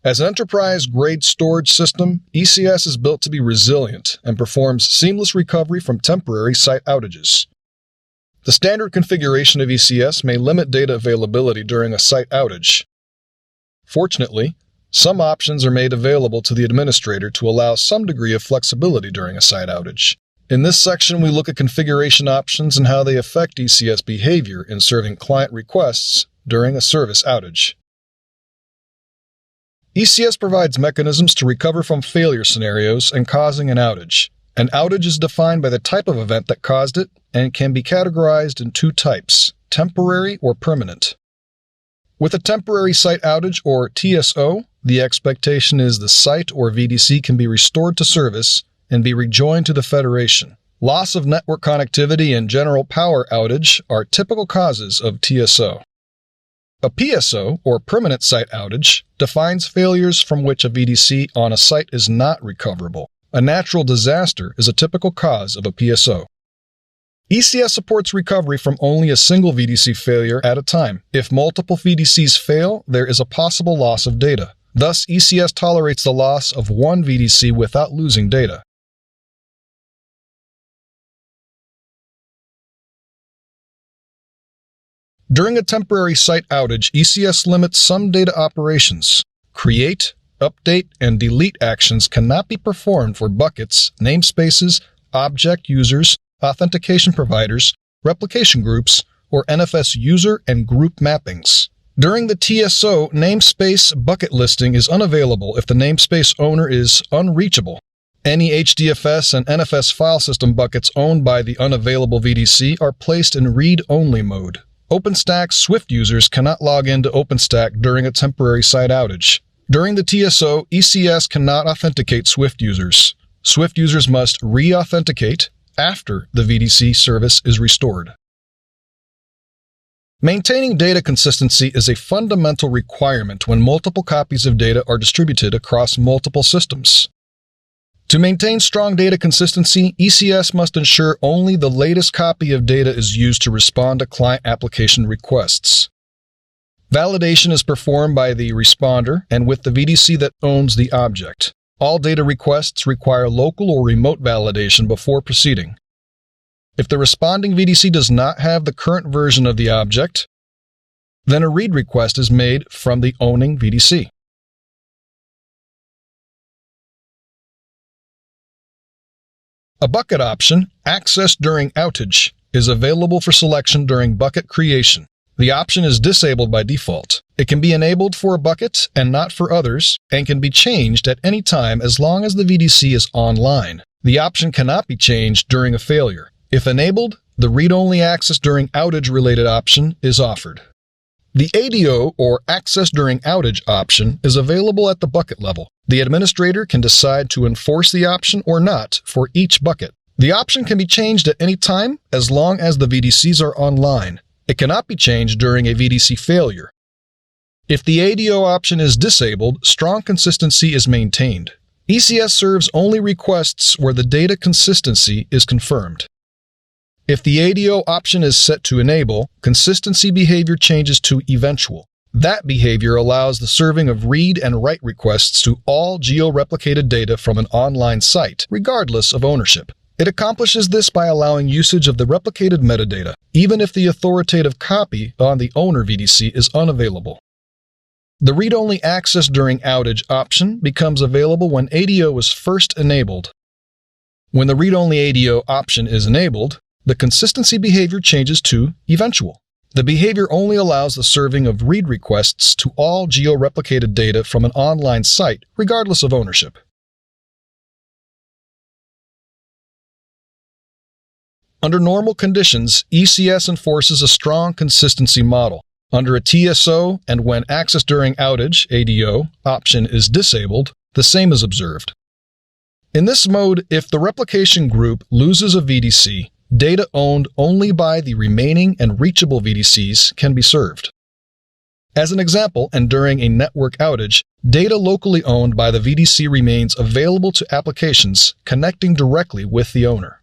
As an enterprise-grade storage system, ECS is built to be resilient and performs seamless recovery from temporary site outages. The standard configuration of ECS may limit data availability during a site outage. Fortunately, some options are made available to the administrator to allow some degree of flexibility during a site outage. In this section, we look at configuration options and how they affect ECS behavior in serving client requests during a service outage. ECS provides mechanisms to recover from failure scenarios and causing an outage. An outage is defined by the type of event that caused it and can be categorized in two types, temporary or permanent. With a temporary site outage, or TSO, the expectation is the site or VDC can be restored to service and be rejoined to the Federation. Loss of network connectivity and general power outage are typical causes of TSO. A PSO, or permanent site outage, defines failures from which a VDC on a site is not recoverable. A natural disaster is a typical cause of a PSO. ECS supports recovery from only a single VDC failure at a time. If multiple VDCs fail, there is a possible loss of data. Thus, ECS tolerates the loss of one VDC without losing data. During a temporary site outage, ECS limits some data operations. Create, update, and delete actions cannot be performed for buckets, namespaces, object users, authentication providers, replication groups, or NFS user and group mappings. During the TSO, namespace bucket listing is unavailable if the namespace owner is unreachable. Any HDFS and NFS file system buckets owned by the unavailable VDC are placed in read-only mode. OpenStack Swift users cannot log into OpenStack during a temporary site outage. During the TSO, ECS cannot authenticate Swift users. Swift users must re-authenticate after the VDC service is restored. Maintaining data consistency is a fundamental requirement when multiple copies of data are distributed across multiple systems. To maintain strong data consistency, ECS must ensure only the latest copy of data is used to respond to client application requests. Validation is performed by the responder and with the VDC that owns the object. All data requests require local or remote validation before proceeding. If the responding VDC does not have the current version of the object, then a read request is made from the owning VDC. A bucket option, Access During Outage, is available for selection during bucket creation. The option is disabled by default. It can be enabled for a bucket and not for others, and can be changed at any time as long as the VDC is online. The option cannot be changed during a failure. If enabled, the read-only access during outage-related option is offered. The ADO, or Access During Outage option, is available at the bucket level. The administrator can decide to enforce the option or not for each bucket. The option can be changed at any time as long as the VDCs are online. It cannot be changed during a VDC failure. If the ADO option is disabled, strong consistency is maintained. ECS serves only requests where the data consistency is confirmed. If the ADO option is set to enable, consistency behavior changes to eventual. That behavior allows the serving of read and write requests to all geo-replicated data from an online site, regardless of ownership. It accomplishes this by allowing usage of the replicated metadata, even if the authoritative copy on the owner VDC is unavailable. The read-only access during outage option becomes available when ADO is first enabled. When the read-only ADO option is enabled, the consistency behavior changes to eventual. The behavior only allows the serving of read requests to all geo-replicated data from an online site, regardless of ownership. Under normal conditions, ECS enforces a strong consistency model. Under a TSO and when Access During Outage (ADO) option is disabled, the same is observed. In this mode, if the replication group loses a VDC, data owned only by the remaining and reachable VDCs can be served. As an example, and during a network outage, data locally owned by the VDC remains available to applications connecting directly with the owner.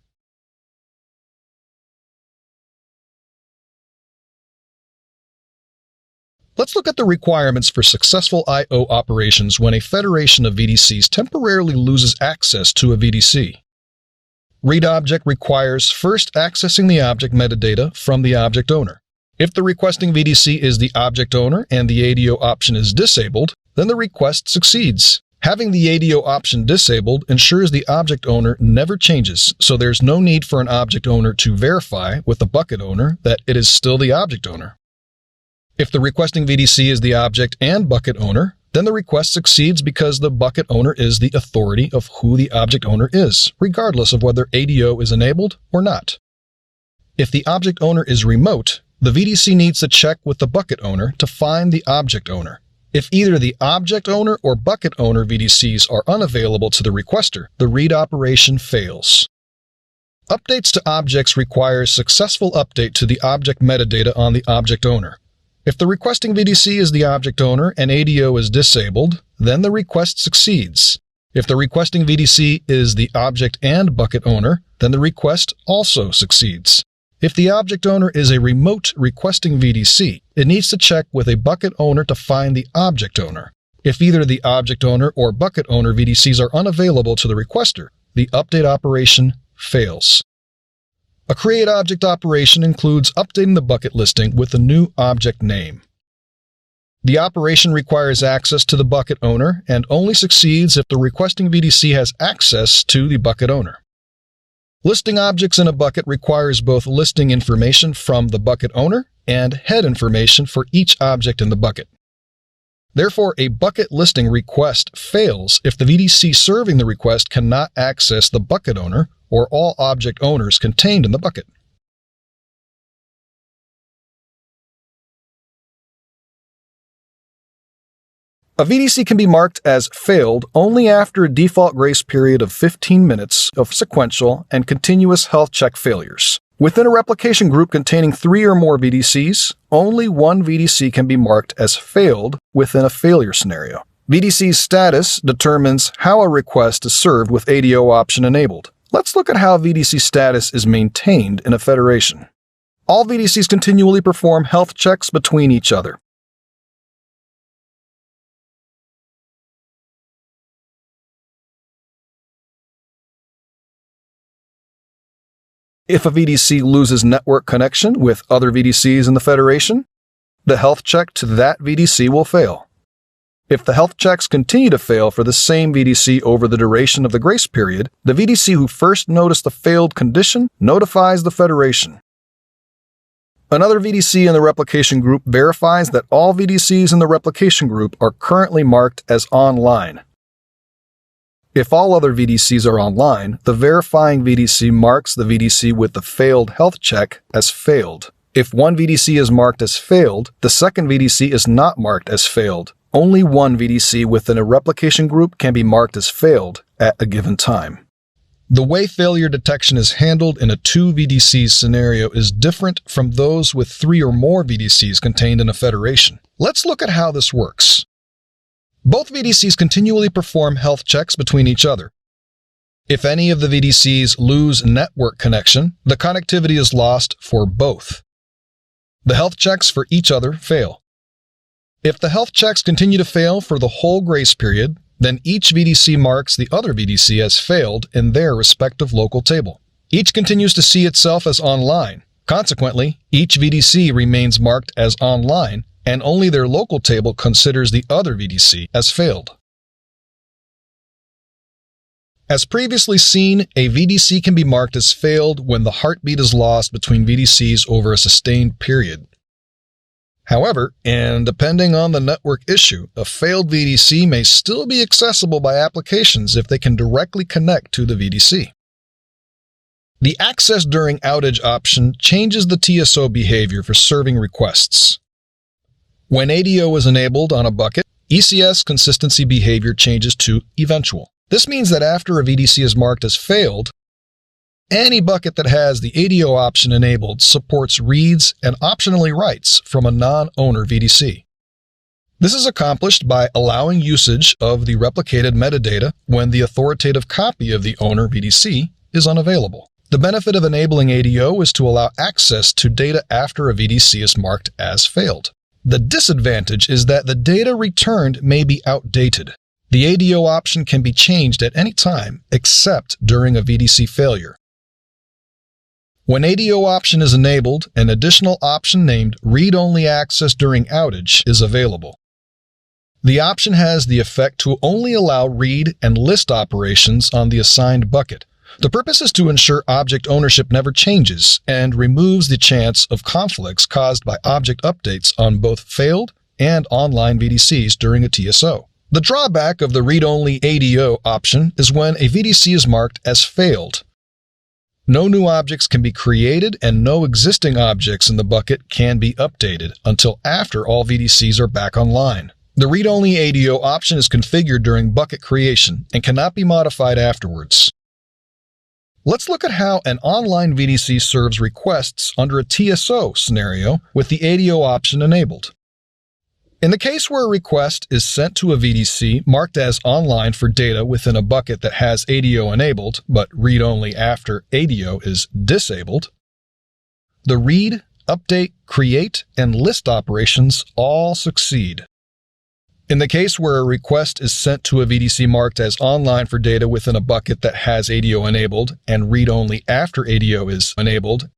Let's look at the requirements for successful I/O operations when a federation of VDCs temporarily loses access to a VDC. Read object requires first accessing the object metadata from the object owner. If the requesting VDC is the object owner and the ATO option is disabled, then the request succeeds. Having the ATO option disabled ensures the object owner never changes, so there's no need for an object owner to verify with the bucket owner that it is still the object owner. If the requesting VDC is the object and bucket owner, then the request succeeds because the bucket owner is the authority of who the object owner is, regardless of whether ATO is enabled or not. If the object owner is remote, the VDC needs to check with the bucket owner to find the object owner. If either the object owner or bucket owner VDCs are unavailable to the requester, the read operation fails. Updates to objects requires successful update to the object metadata on the object owner. If the requesting VDC is the object owner and ATO is disabled, then the request succeeds. If the requesting VDC is the object and bucket owner, then the request also succeeds. If the object owner is a remote requesting VDC, it needs to check with a bucket owner to find the object owner. If either the object owner or bucket owner VDCs are unavailable to the requester, the update operation fails. A create object operation includes updating the bucket listing with a new object name. The operation requires access to the bucket owner and only succeeds if the requesting VDC has access to the bucket owner. Listing objects in a bucket requires both listing information from the bucket owner and head information for each object in the bucket. Therefore, a bucket listing request fails if the VDC serving the request cannot access the bucket owner or all object owners contained in the bucket. A VDC can be marked as failed only after a default grace period of 15 minutes of sequential and continuous health check failures. Within a replication group containing 3 or more VDCs, only one VDC can be marked as failed within a failure scenario. VDC status determines how a request is served with ATO option enabled. Let's look at how VDC status is maintained in a federation. All VDCs continually perform health checks between each other. If a VDC loses network connection with other VDCs in the federation, the health check to that VDC will fail. If the health checks continue to fail for the same VDC over the duration of the grace period, the VDC who first noticed the failed condition notifies the federation. Another VDC in the replication group verifies that all VDCs in the replication group are currently marked as online. If all other VDCs are online, the verifying VDC marks the VDC with the failed health check as failed. If one VDC is marked as failed, the second VDC is not marked as failed. Only one VDC within a replication group can be marked as failed at a given time. The way failure detection is handled in a 2 VDCs scenario is different from those with 3 or more VDCs contained in a federation. Let's look at how this works. Both VDCs continually perform health checks between each other. If any of the VDCs lose network connection, the connectivity is lost for both. The health checks for each other fail. If the health checks continue to fail for the whole grace period, then each VDC marks the other VDC as failed in their respective local table. Each continues to see itself as online. Consequently, each VDC remains marked as online, and only their local table considers the other VDC as failed. As previously seen, a VDC can be marked as failed when the heartbeat is lost between VDCs over a sustained period. However, and depending on the network issue, a failed VDC may still be accessible by applications if they can directly connect to the VDC. The access during outage option changes the TSO behavior for serving requests. When ATO is enabled on a bucket, ECS consistency behavior changes to eventual. This means that after a VDC is marked as failed, any bucket that has the ATO option enabled supports reads and optionally writes from a non-owner VDC. This is accomplished by allowing usage of the replicated metadata when the authoritative copy of the owner VDC is unavailable. The benefit of enabling ATO is to allow access to data after a VDC is marked as failed. The disadvantage is that the data returned may be outdated. The ADO option can be changed at any time except during a VDC failure. When ADO option is enabled, an additional option named Read-Only Access During Outage is available. The option has the effect to only allow read and list operations on the assigned bucket. The purpose is to ensure object ownership never changes and removes the chance of conflicts caused by object updates on both failed and online VDCs during a TSO. The drawback of the Read-Only ATO option is when a VDC is marked as failed. No new objects can be created and no existing objects in the bucket can be updated until after all VDCs are back online. The Read-Only ATO option is configured during bucket creation and cannot be modified afterwards. Let's look at how an online VDC serves requests under a TSO scenario with the ATO option enabled. In the case where a request is sent to a VDC marked as online for data within a bucket that has ATO enabled, but read-only after ATO is disabled, the read, update, create, and list operations all succeed. In the case where a request is sent to a VDC marked as online for data within a bucket that has ATO enabled and read-only after ATO is enabled,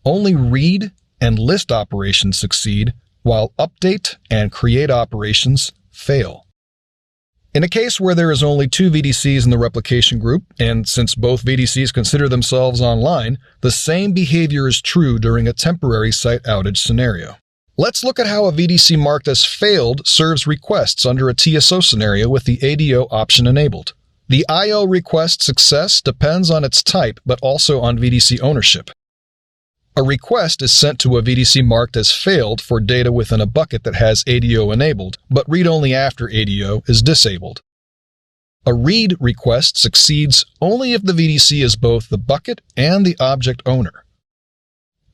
only read and list operations succeed, while update and create operations fail. In a case where there is only two VDCs in the replication group, and since both VDCs consider themselves online, the same behavior is true during a temporary site outage scenario. Let's look at how a VDC marked as failed serves requests under a TSO scenario with the ATO option enabled. The I/O request success depends on its type, but also on VDC ownership. A request is sent to a VDC marked as failed for data within a bucket that has ATO enabled, but read-only after ATO is disabled. A read request succeeds only if the VDC is both the bucket and the object owner.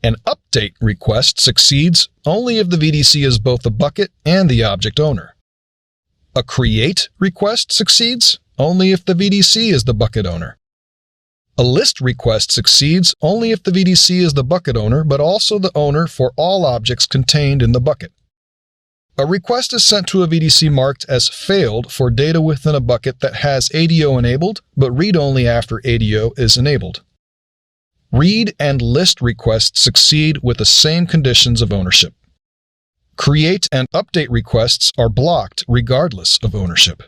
An update request succeeds only if the VDC is both the bucket and the object owner. A create request succeeds only if the VDC is the bucket owner. A list request succeeds only if the VDC is the bucket owner, but also the owner for all objects contained in the bucket. A request is sent to a VDC marked as failed for data within a bucket that has ATO enabled, but read-only after ATO is enabled. Read and list requests succeed with the same conditions of ownership. Create and update requests are blocked regardless of ownership.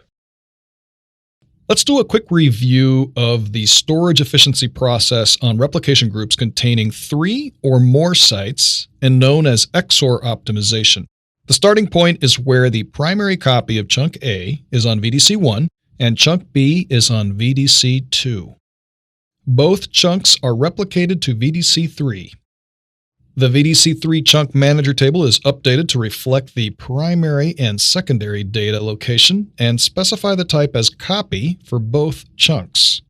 Let's do a quick review of the storage efficiency process on replication groups containing 3 or more sites and known as XOR optimization. The starting point is where the primary copy of chunk A is on VDC 1 and chunk B is on VDC 2. Both chunks are replicated to VDC 3. The VDC 3 chunk manager table is updated to reflect the primary and secondary data location and specify the type as copy for both chunks.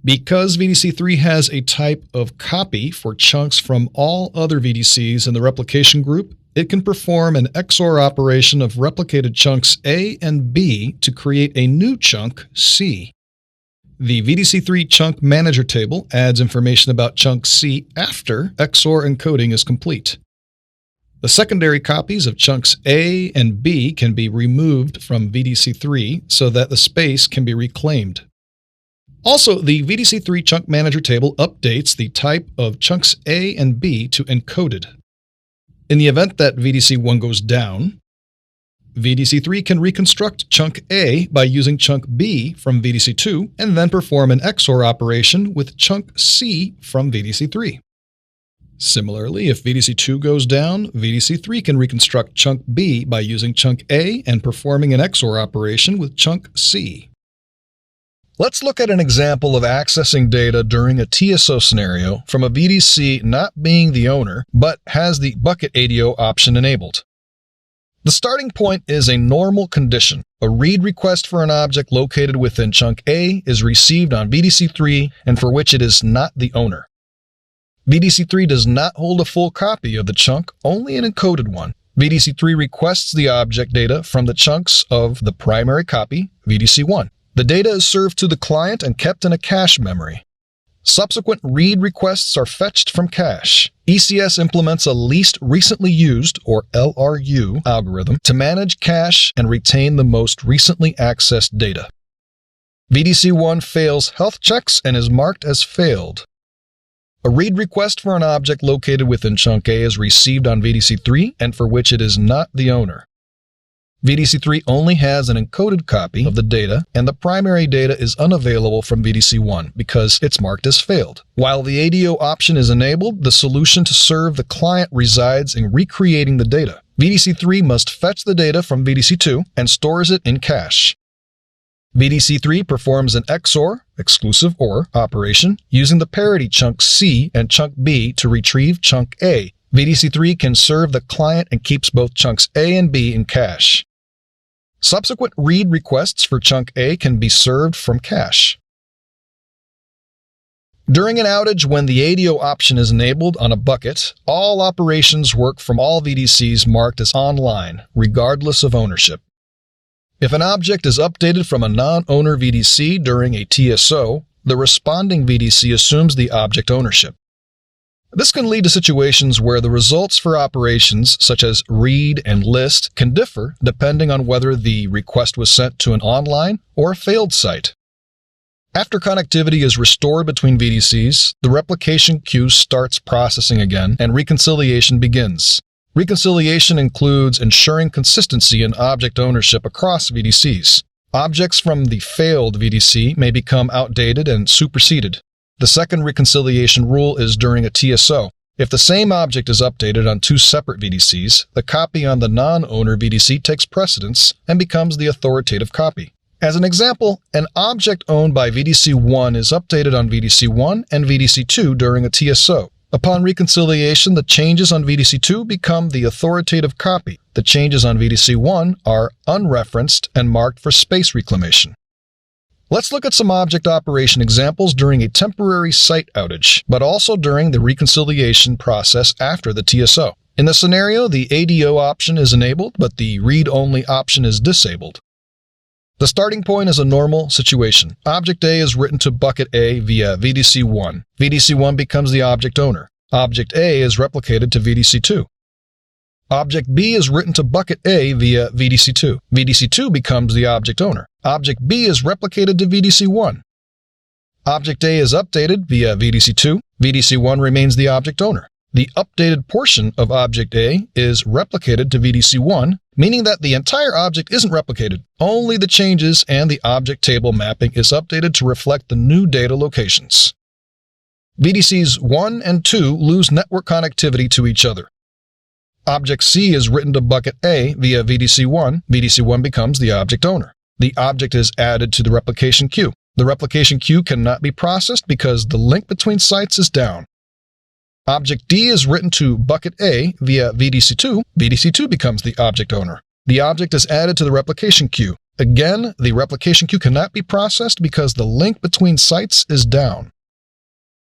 Because VDC 3 has a type of copy for chunks from all other VDCs in the replication group, it can perform an XOR operation of replicated chunks A and B to create a new chunk C. The VDC 3 chunk manager table adds information about chunk C after XOR encoding is complete. The secondary copies of chunks A and B can be removed from VDC 3 so that the space can be reclaimed. Also, the VDC 3 chunk manager table updates the type of chunks A and B to encoded. In the event that VDC 1 goes down, VDC 3 can reconstruct chunk A by using chunk B from VDC 2 and then perform an XOR operation with chunk C from VDC 3. Similarly, if VDC 2 goes down, VDC 3 can reconstruct chunk B by using chunk A and performing an XOR operation with chunk C. Let's look at an example of accessing data during a TSO scenario from a VDC not being the owner, but has the bucket ATO option enabled. The starting point is a normal condition. A read request for an object located within chunk A is received on VDC 3 and for which it is not the owner. VDC 3 does not hold a full copy of the chunk, only an encoded one. VDC 3 requests the object data from the chunks of the primary copy, VDC 1. The data is served to the client and kept in a cache memory. Subsequent read requests are fetched from cache. ECS implements a least recently used, or LRU, algorithm to manage cache and retain the most recently accessed data. VDC1 fails health checks and is marked as failed. A read request for an object located within chunk A is received on VDC3 and for which it is not the owner. VDC3 only has an encoded copy of the data, and the primary data is unavailable from VDC1 because it's marked as failed. While the ATO option is enabled, the solution to serve the client resides in recreating the data. VDC3 must fetch the data from VDC2 and stores it in cache. VDC3 performs an XOR, exclusive OR, operation using the parity chunk C and chunk B to retrieve chunk A. VDC3 can serve the client and keeps both chunks A and B in cache. Subsequent read requests for chunk A can be served from cache. During an outage, when the ATO option is enabled on a bucket, all operations work from all VDCs marked as online, regardless of ownership. If an object is updated from a non-owner VDC during a TSO, the responding VDC assumes the object ownership. This can lead to situations where the results for operations such as read and list can differ depending on whether the request was sent to an online or a failed site. After connectivity is restored between VDCs, the replication queue starts processing again and reconciliation begins. Reconciliation includes ensuring consistency in object ownership across VDCs. Objects from the failed VDC may become outdated and superseded. The second reconciliation rule is during a TSO. If the same object is updated on two separate VDCs, the copy on the non-owner VDC takes precedence and becomes the authoritative copy. As an example, an object owned by VDC1 is updated on VDC1 and VDC2 during a TSO. Upon reconciliation, the changes on VDC2 become the authoritative copy. The changes on VDC1 are unreferenced and marked for space reclamation. Let's look at some object operation examples during a temporary site outage, but also during the reconciliation process after the TSO. In the scenario, the ATO option is enabled, but the read-only option is disabled. The starting point is a normal situation. Object A is written to bucket A via VDC1. VDC1 becomes the object owner. Object A is replicated to VDC2. Object B is written to bucket A via VDC2. VDC2 becomes the object owner. Object B is replicated to VDC1. Object A is updated via VDC2. VDC1 remains the object owner. The updated portion of object A is replicated to VDC1, meaning that the entire object isn't replicated. Only the changes and the object table mapping is updated to reflect the new data locations. VDCs 1 and 2 lose network connectivity to each other. Object C is written to bucket A via VDC1. VDC1 becomes the object owner. The object is added to the replication queue. The replication queue cannot be processed because the link between sites is down. Object D is written to bucket A via VDC2. VDC2 becomes the object owner. The object is added to the replication queue. Again, the replication queue cannot be processed because the link between sites is down.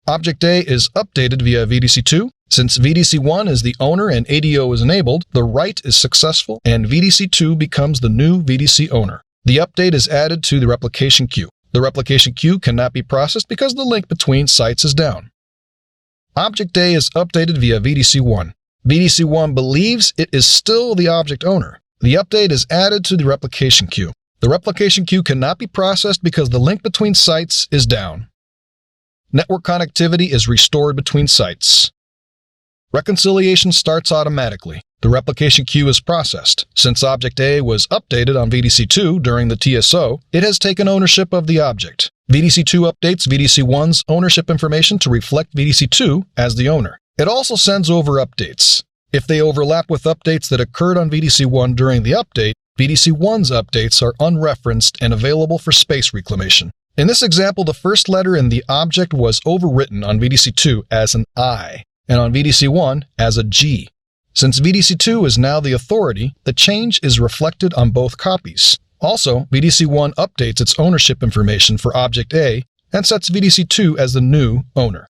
Object A is updated via VDC2. Since VDC1 is the owner and ATO is enabled, the write is successful and VDC2 becomes the new VDC owner. The update is added to the replication queue. The replication queue cannot be processed because the link between sites is down. Object A is updated via VDC1. VDC1 believes it is still the object owner. The update is added to the replication queue. The replication queue cannot be processed because the link between sites is down. Network connectivity is restored between sites. Reconciliation starts automatically. The replication queue is processed. Since object A was updated on VDC2 during the TSO, it has taken ownership of the object. VDC2 updates VDC1's ownership information to reflect VDC2 as the owner. It also sends over updates. If they overlap with updates that occurred on VDC1 during the update, VDC1's updates are unreferenced and available for space reclamation. In this example, the first letter in the object was overwritten on VDC2 as an I, and on VDC1 as a G. Since VDC2 is now the authority, the change is reflected on both copies. Also, VDC1 updates its ownership information for object A and sets VDC2 as the new owner.